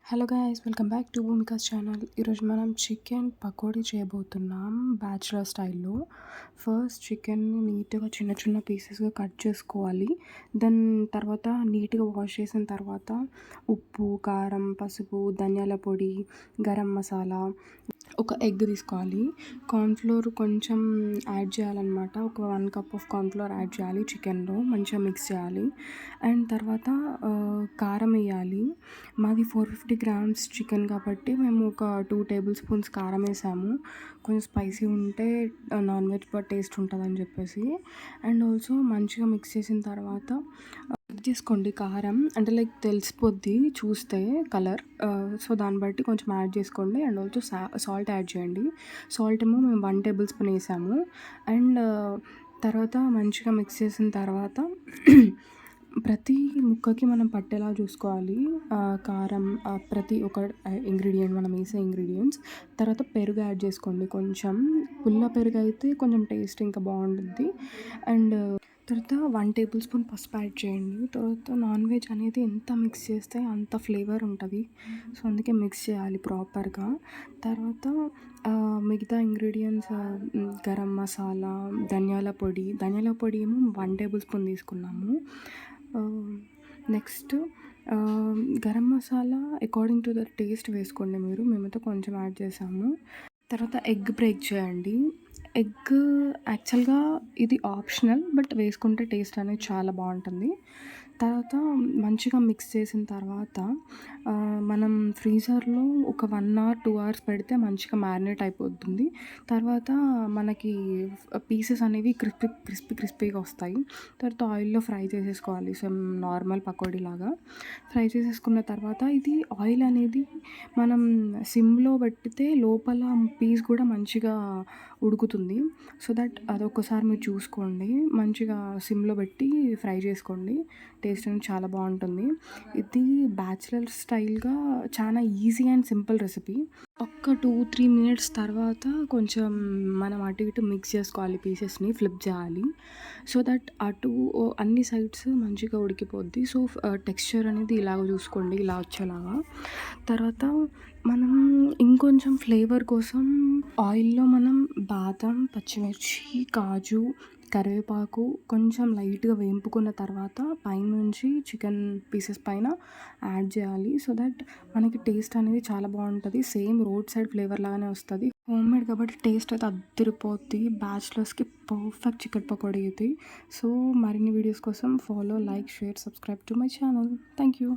Hello guys, welcome back to Bhumika's channel. ఈరోజు మనం chicken pakodi చేయబోతున్నాం బ్యాచులర్ స్టైల్లో. ఫస్ట్ చికెన్ని నీట్గా చిన్న చిన్న పీసెస్గా కట్ చేసుకోవాలి. దాని తర్వాత నీట్గా వాష్ చేసిన తర్వాత ఉప్పు, కారం, పసుపు, ధనియాల పొడి, గరం మసాలా, ఒక ఎగ్ తీసుకోవాలి. కార్న్‌ఫ్లోర్ కొంచెం యాడ్ చేయాలన్నమాట. ఒక 1 కప్ ఆఫ్ కార్న్‌ఫ్లోర్ యాడ్ చేయాలి చికెన్లో. మంచిగా మిక్స్ చేయాలి. అండ్ తర్వాత కారం వేయాలి. మాది 450 గ్రామ్స్ చికెన్ కాబట్టి మేము ఒక 2 టేబుల్ స్పూన్స్ కారం వేసాము. కొంచెం స్పైసీ ఉంటే నాన్ వెజ్ టేస్ట్ ఉంటుందని చెప్పేసి. అండ్ ఆల్సో మంచిగా మిక్స్ చేసిన తర్వాత చెక్ చేసుకోండి కారం, అంటే లైక్ తెలిసిపోద్ది చూస్తే కలర్. సో దాన్ని బట్టి కొంచెం యాడ్ చేసుకోండి. అండ్ ఆల్సో సాల్ట్ యాడ్ చేయండి. సాల్ట్ ఏమో మేము 1 టేబుల్ స్పూన్ వేసాము. అండ్ తర్వాత మంచిగా మిక్స్ చేసిన తర్వాత ప్రతి ముక్కకి మనం పట్టేలా చూసుకోవాలి కారం. ప్రతి ఒక్క ఇంగ్రీడియంట్ మనం వేసే ఇంగ్రీడియంట్స్. తర్వాత పెరుగు యాడ్ చేసుకోండి. కొంచెం పుల్ల పెరుగు అయితే కొంచెం టేస్ట్ ఇంకా బాగుంటుంది. అండ్ తర్వాత 1 టేబుల్ స్పూన్ పసుపు యాడ్ చేయండి. తర్వాత నాన్ వెజ్ అనేది ఎంత మిక్స్ చేస్తే అంత ఫ్లేవర్ ఉంటుంది. సో అందుకే మిక్స్ చేయాలి ప్రాపర్గా. తర్వాత మిగతా ఇంగ్రీడియంట్స్, గరం మసాలా, ధనియాల పొడి ఏమో 1 టేబుల్ స్పూన్ తీసుకున్నాము. Next garam masala according to the taste వేసుకోండి మీరు. మేమైతే కొంచెం యాడ్ చేసాము. తర్వాత ఎగ్ బ్రేక్ చేయండి. ఎగ్ యాక్చువల్గా ఇది ఆప్షనల్, బట్ వేసుకుంటే టేస్ట్ అనేది చాలా బాగుంటుంది. తర్వాత మంచిగా మిక్స్ చేసిన తర్వాత మనం ఫ్రీజర్లో ఒక 1 అవర్ 2 అవర్స్ పెడితే మంచిగా మ్యారినేట్ అయిపోతుంది. తర్వాత మనకి పీసెస్ అనేవి క్రిస్పీగా వస్తాయి. తర్వాత ఆయిల్లో ఫ్రై చేసేసుకోవాలి. సేమ్ నార్మల్ పకోడీ లాగా ఫ్రై చేసేసుకున్న తర్వాత ఇది ఆయిల్ అనేది మనం సిమ్లో పెట్టితే లోపల పీస్ కూడా మంచిగా ఉడుకుతుంది. సో దట్ అదొకసారి మీరు చూసుకోండి. మంచిగా సిమ్లో పెట్టి ఫ్రై చేసుకోండి. టేస్ట్ అనేది చాలా బాగుంటుంది. ఇది బ్యాచిలర్ స్టైల్గా చాలా ఈజీ అండ్ సింపుల్ రెసిపీ. ఒక్క 2-3 మినిట్స్ తర్వాత కొంచెం మనం అటు ఇటు మిక్స్ చేసుకోవాలి. పీసెస్ని ఫ్లిప్ చేయాలి. సో దట్ అన్ని సైడ్స్ మంచిగా ఉడికిపోద్ది. సో టెక్స్చర్ అనేది ఇలాగ చూసుకోండి, ఇలా వచ్చేలాగా. తర్వాత మనం ఇంకొంచెం ఫ్లేవర్ కోసం ఆయిల్లో మనం బాదం, పచ్చిమిర్చి, కాజు, కరివేపాకు కొంచెం లైట్గా వేయింపుకున్న తర్వాత పైనుంచి చికెన్ పీసెస్ పైన యాడ్ చేయాలి. సో దట్ మనకి టేస్ట్ అనేది చాలా బాగుంటుంది. సేమ్ రోడ్ సైడ్ ఫ్లేవర్ లాగానే వస్తుంది. హోమ్ మేడ్ కాబట్టి టేస్ట్ అయితే అద్దరిపోద్ది. బ్యాచిలర్స్కి పర్ఫెక్ట్ చికెన్ పకోడీ ఇది. సో మరిన్ని వీడియోస్ కోసం follow, like, share, subscribe to my channel. Thank you.